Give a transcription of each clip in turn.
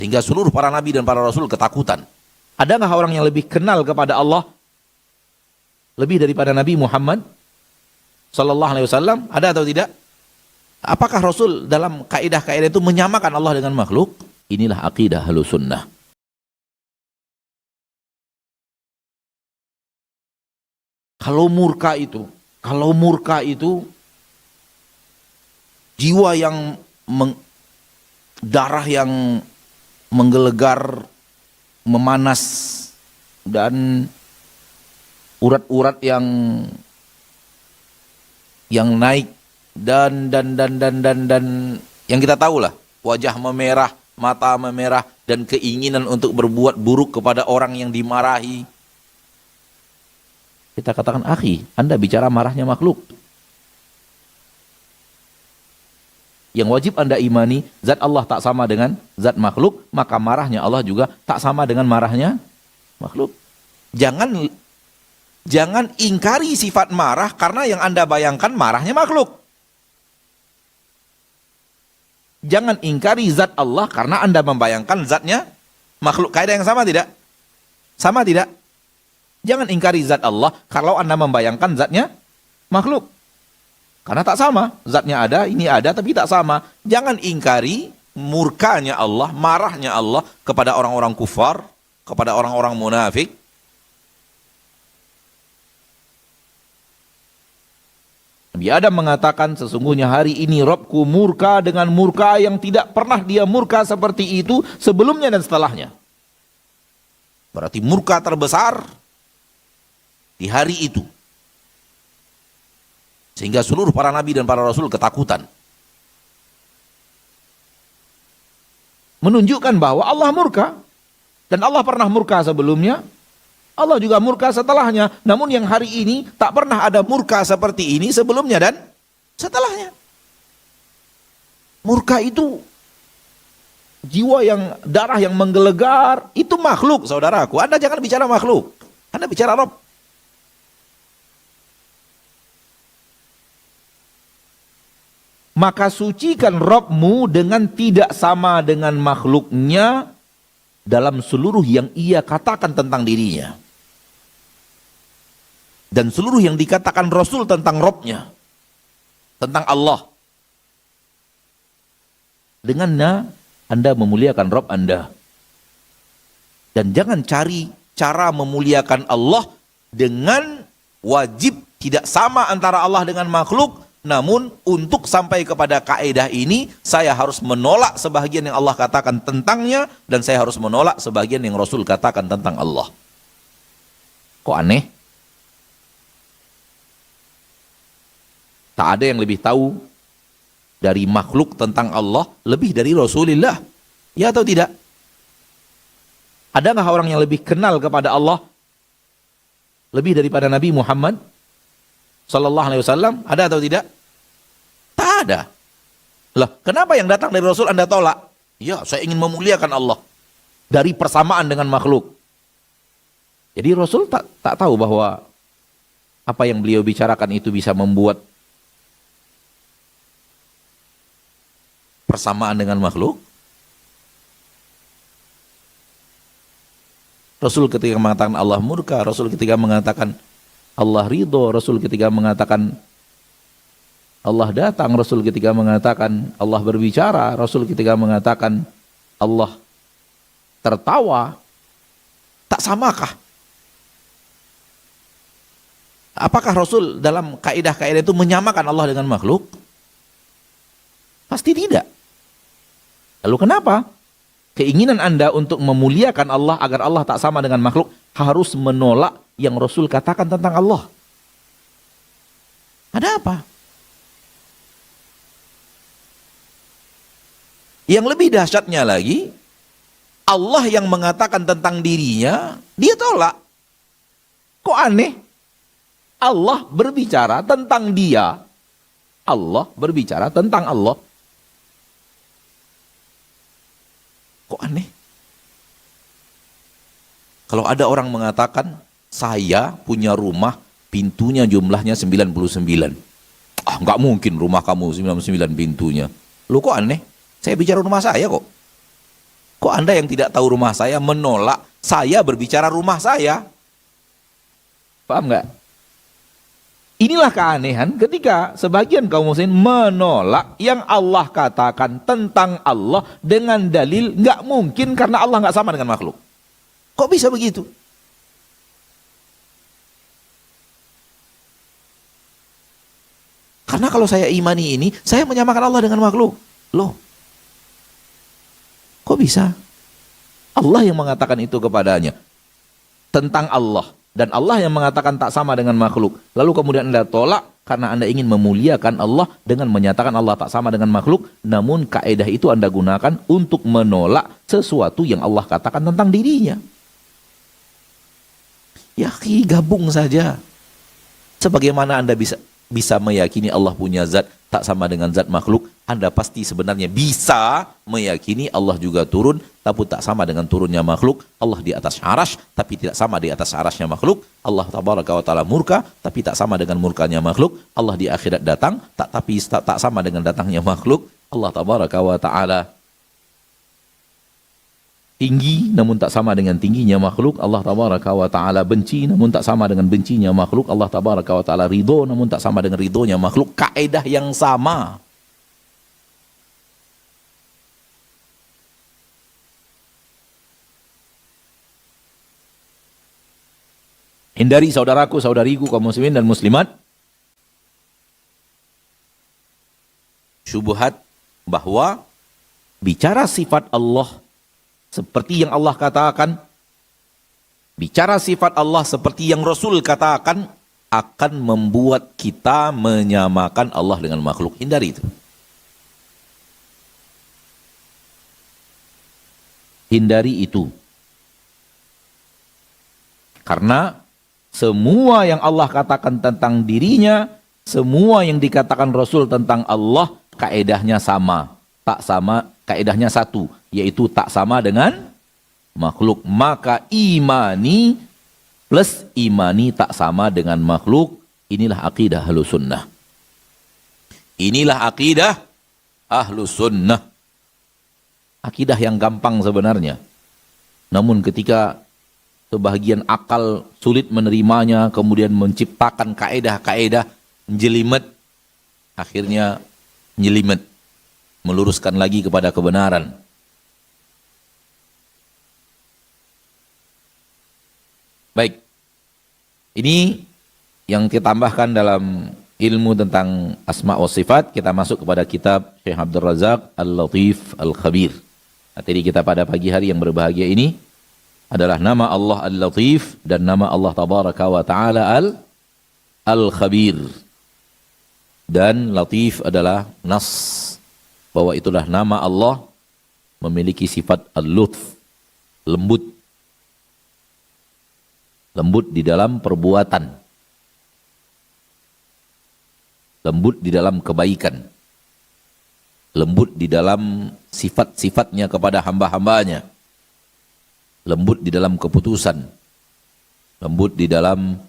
Sehingga seluruh para nabi dan para rasul ketakutan. Adakah orang yang lebih kenal kepada Allah lebih daripada Nabi Muhammad sallallahu alaihi wasallam? Ada atau tidak? Apakah Rasul dalam kaidah-kaidah itu menyamakan Allah dengan makhluk? Inilah akidah Ahlussunnah. Kalau murka itu jiwa yang darah yang menggelegar, memanas, dan urat-urat yang naik dan yang kita tahu lah, wajah memerah, mata memerah, dan keinginan untuk berbuat buruk kepada orang yang dimarahi. Kita katakan, akhi, Anda bicara marahnya makhluk. Yang wajib Anda imani, zat Allah tak sama dengan zat makhluk, maka marahnya Allah juga tak sama dengan marahnya makhluk. Jangan ingkari sifat marah karena yang Anda bayangkan marahnya makhluk. Jangan ingkari zat Allah karena Anda membayangkan zatnya makhluk. Kaidah yang sama tidak? Sama tidak? Jangan ingkari zat Allah kalau Anda membayangkan zatnya makhluk. Karena tak sama. Zatnya ada, ini ada, tapi tak sama. Jangan ingkari murkanya Allah, marahnya Allah kepada orang-orang kufar, kepada orang-orang munafik. Nabi Adam mengatakan, sesungguhnya hari ini Rabbku murka dengan murka yang tidak pernah dia murka seperti itu sebelumnya dan setelahnya. Berarti murka terbesar di hari itu. Sehingga seluruh para nabi dan para rasul ketakutan. Menunjukkan bahwa Allah murka. Dan Allah pernah murka sebelumnya. Allah juga murka setelahnya. Namun yang hari ini tak pernah ada murka seperti ini sebelumnya dan setelahnya. Murka itu jiwa yang darah yang menggelegar. Itu makhluk, saudaraku. Anda jangan bicara makhluk. Anda bicara Rabb. Maka sucikan Rabbmu dengan tidak sama dengan makhluknya dalam seluruh yang ia katakan tentang dirinya. Dan seluruh yang dikatakan Rasul tentang Rabbnya, tentang Allah. Dengannya Anda memuliakan Rabb Anda. Dan jangan cari cara memuliakan Allah dengan wajib tidak sama antara Allah dengan makhluk. Namun untuk sampai kepada kaidah ini, saya harus menolak sebagian yang Allah katakan tentangnya, dan saya harus menolak sebagian yang Rasul katakan tentang Allah. Kok aneh? Tak ada yang lebih tahu dari makhluk tentang Allah lebih dari Rasulullah. Ya atau tidak? Adakah orang yang lebih kenal kepada Allah lebih daripada Nabi Muhammad sallallahu alaihi wasallam? Ada atau tidak? Tak ada. Lah, kenapa yang datang dari Rasul Anda tolak? Ya, saya ingin memuliakan Allah dari persamaan dengan makhluk. Jadi Rasul tak tahu bahwa apa yang beliau bicarakan itu bisa membuat persamaan dengan makhluk. Rasul ketika mengatakan Allah murka, Rasul ketika mengatakan Allah ridho, Rasul ketika mengatakan Allah datang, Rasul ketika mengatakan Allah berbicara, Rasul ketika mengatakan Allah tertawa. Tak samakah? Apakah Rasul dalam kaidah-kaidah itu menyamakan Allah dengan makhluk? Pasti tidak. Lalu kenapa? Keinginan Anda untuk memuliakan Allah agar Allah tak sama dengan makhluk harus menolak yang Rasul katakan tentang Allah. Ada apa? Yang lebih dahsyatnya lagi, Allah yang mengatakan tentang dirinya, dia tolak. Kok aneh? Allah berbicara tentang dia. Allah berbicara tentang Allah. Kok aneh? Kalau ada orang mengatakan, saya punya rumah, pintunya jumlahnya 99. Ah, nggak mungkin rumah kamu 99 pintunya. Loh kok aneh? Saya bicara rumah saya kok. Kok Anda yang tidak tahu rumah saya menolak saya berbicara rumah saya? Paham nggak? Inilah keanehan ketika sebagian kaum muslimin menolak yang Allah katakan tentang Allah dengan dalil nggak mungkin karena Allah nggak sama dengan makhluk. Kok bisa begitu? Karena kalau saya imani ini, saya menyamakan Allah dengan makhluk. Loh, kok bisa? Allah yang mengatakan itu kepadanya tentang Allah. Dan Allah yang mengatakan tak sama dengan makhluk. Lalu kemudian Anda tolak karena Anda ingin memuliakan Allah dengan menyatakan Allah tak sama dengan makhluk. Namun kaidah itu Anda gunakan untuk menolak sesuatu yang Allah katakan tentang dirinya. Ya, gabung saja. Sebagaimana Anda bisa meyakini Allah punya zat tak sama dengan zat makhluk, Anda pasti sebenarnya bisa meyakini Allah juga turun, tapi tak sama dengan turunnya makhluk. Allah di atas arasy, tapi tidak sama di atas arasy-Nya makhluk. Allah tabaraka wa ta'ala murka, tapi tak sama dengan murkanya makhluk. Allah di akhirat datang, tapi tak sama dengan datangnya makhluk. Allah tabaraka wa ta'ala tinggi namun tak sama dengan tingginya makhluk. Allah tabaraka wa ta'ala benci namun tak sama dengan bencinya makhluk. Allah tabaraka wa ta'ala ridho namun tak sama dengan ridhonya makhluk. Kaidah yang sama. Hindari saudaraku, saudariku, kaum muslimin dan muslimat syubhat bahwa bicara sifat Allah seperti yang Allah katakan, bicara sifat Allah seperti yang Rasul katakan, akan membuat kita menyamakan Allah dengan makhluk. Hindari itu. Hindari itu. Karena semua yang Allah katakan tentang dirinya, semua yang dikatakan Rasul tentang Allah, kaedahnya sama. Tak sama, kaedahnya satu, yaitu tak sama dengan makhluk. Maka imani plus imani tak sama dengan makhluk. Inilah akidah Ahlus Sunnah. Inilah akidah Ahlus Sunnah. Akidah yang gampang sebenarnya. Namun ketika sebagian akal sulit menerimanya, kemudian menciptakan kaedah-kaedah jelimet, akhirnya nyelimet, meluruskan lagi kepada kebenaran. Baik, ini yang kita tambahkan dalam ilmu tentang asma wa sifat. Kita masuk kepada kitab Syekh Abdul Razak Al-Latif Al-Khabir. Materi kita pada pagi hari yang berbahagia ini adalah nama Allah Al-Latif dan nama Allah Tabaraka wa Ta'ala Al-Khabir. Dan Latif adalah nas, bahwa itulah nama Allah memiliki sifat al-lutf, lembut. Lembut di dalam perbuatan. Lembut di dalam kebaikan. Lembut di dalam sifat-sifatnya kepada hamba-hambanya. Lembut di dalam keputusan. Lembut di dalam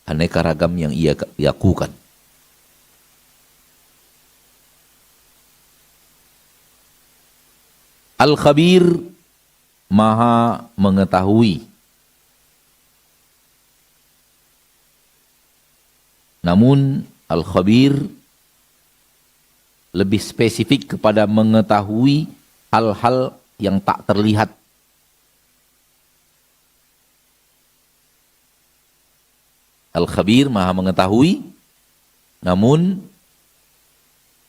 aneka ragam yang ia lakukan. Al-Khabir, maha mengetahui. Namun Al-Khabir lebih spesifik kepada mengetahui hal-hal yang tak terlihat. Al-Khabir maha mengetahui, namun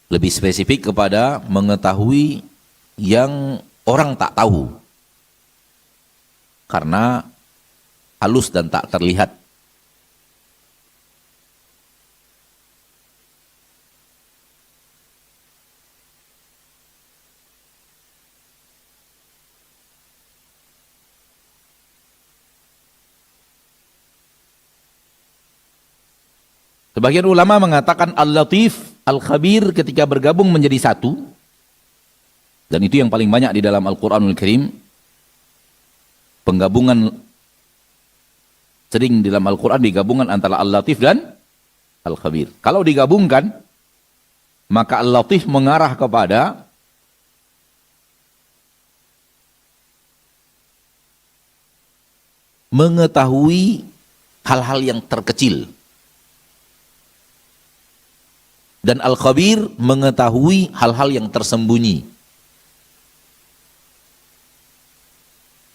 lebih spesifik kepada mengetahui yang orang tak tahu karena halus dan tak terlihat. Sebagian ulama mengatakan Al-Latif, Al-Khabir ketika bergabung menjadi satu. Dan itu yang paling banyak di dalam Al-Quranul Karim. Penggabungan sering di dalam Al-Quran digabungan antara Al-Latif dan Al-Khabir. Kalau digabungkan, maka Al-Latif mengarah kepada mengetahui hal-hal yang terkecil. Dan Al-Khabir mengetahui hal-hal yang tersembunyi.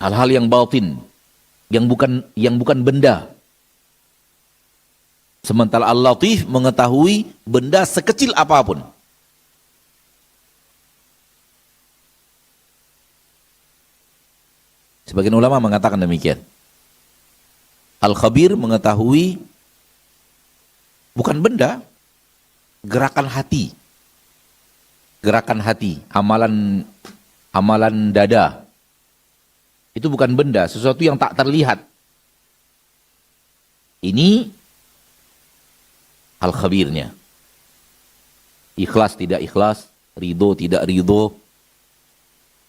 Hal-hal yang batin, yang bukan benda. Sementara Al-Latif mengetahui benda sekecil apapun. Sebagian ulama mengatakan demikian. Al-Khabir mengetahui bukan benda, gerakan hati. Gerakan hati, amalan dada. Itu bukan benda, sesuatu yang tak terlihat. Ini Al-Khabirnya. Ikhlas tidak ikhlas, ridho tidak ridho,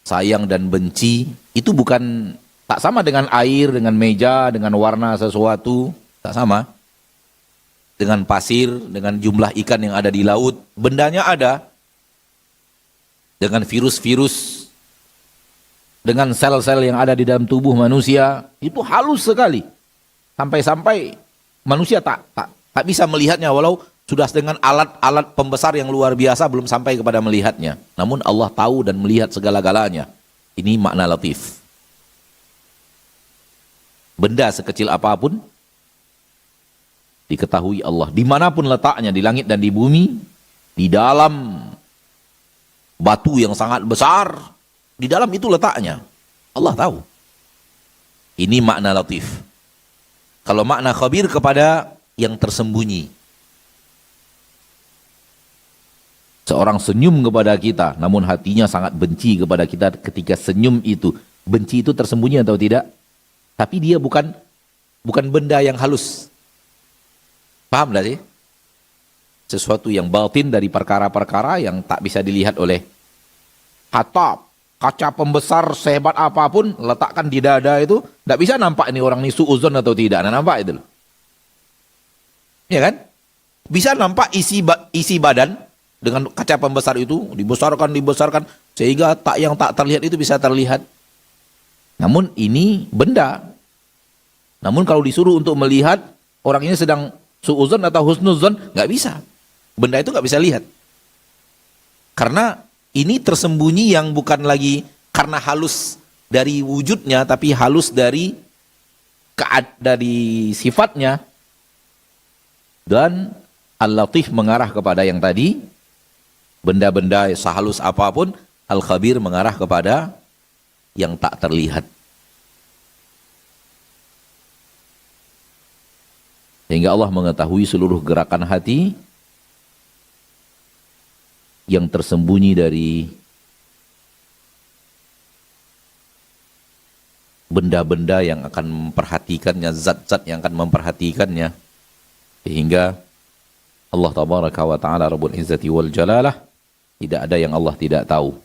sayang dan benci, itu bukan, tak sama dengan air, dengan meja, dengan warna sesuatu, tak sama. Dengan pasir, dengan jumlah ikan yang ada di laut, bendanya ada. Dengan virus-virus, dengan sel-sel yang ada di dalam tubuh manusia, itu halus sekali. Sampai-sampai manusia tak bisa melihatnya, walau sudah dengan alat-alat pembesar yang luar biasa belum sampai kepada melihatnya. Namun Allah tahu dan melihat segala-galanya. Ini makna latif. Benda sekecil apapun diketahui Allah. Dimanapun letaknya, di langit dan di bumi, di dalam batu yang sangat besar, di dalam itu letaknya. Allah tahu. Ini makna latif. Kalau makna khabir kepada yang tersembunyi. Seorang senyum kepada kita, namun hatinya sangat benci kepada kita ketika senyum itu. Benci itu tersembunyi atau tidak? Tapi dia bukan benda yang halus. Paham tidak sih? Sesuatu yang batin dari perkara-perkara yang tak bisa dilihat oleh kaca pembesar sehebat apapun, letakkan di dada itu, tidak bisa nampak ini orang ini suuzon atau tidak. Nah, nampak itu loh. Ya kan? Bisa nampak isi badan dengan kaca pembesar itu, dibesarkan, sehingga yang tak terlihat itu bisa terlihat. Namun ini benda. Namun kalau disuruh untuk melihat orang ini sedang suuzon atau husnuzon, nggak bisa. Benda itu nggak bisa lihat. Karena ini tersembunyi yang bukan lagi karena halus dari wujudnya, tapi halus dari sifatnya. Dan Al-Latif mengarah kepada yang tadi, benda-benda sehalus apapun. Al-Khabir mengarah kepada yang tak terlihat. Sehingga Allah mengetahui seluruh gerakan hati yang tersembunyi dari benda-benda yang akan memperhatikannya, zat-zat yang akan memperhatikannya. Sehingga Allah tabaraka wa ta'ala Rabbul Izzati wal Jalalah, tidak ada yang Allah tidak tahu.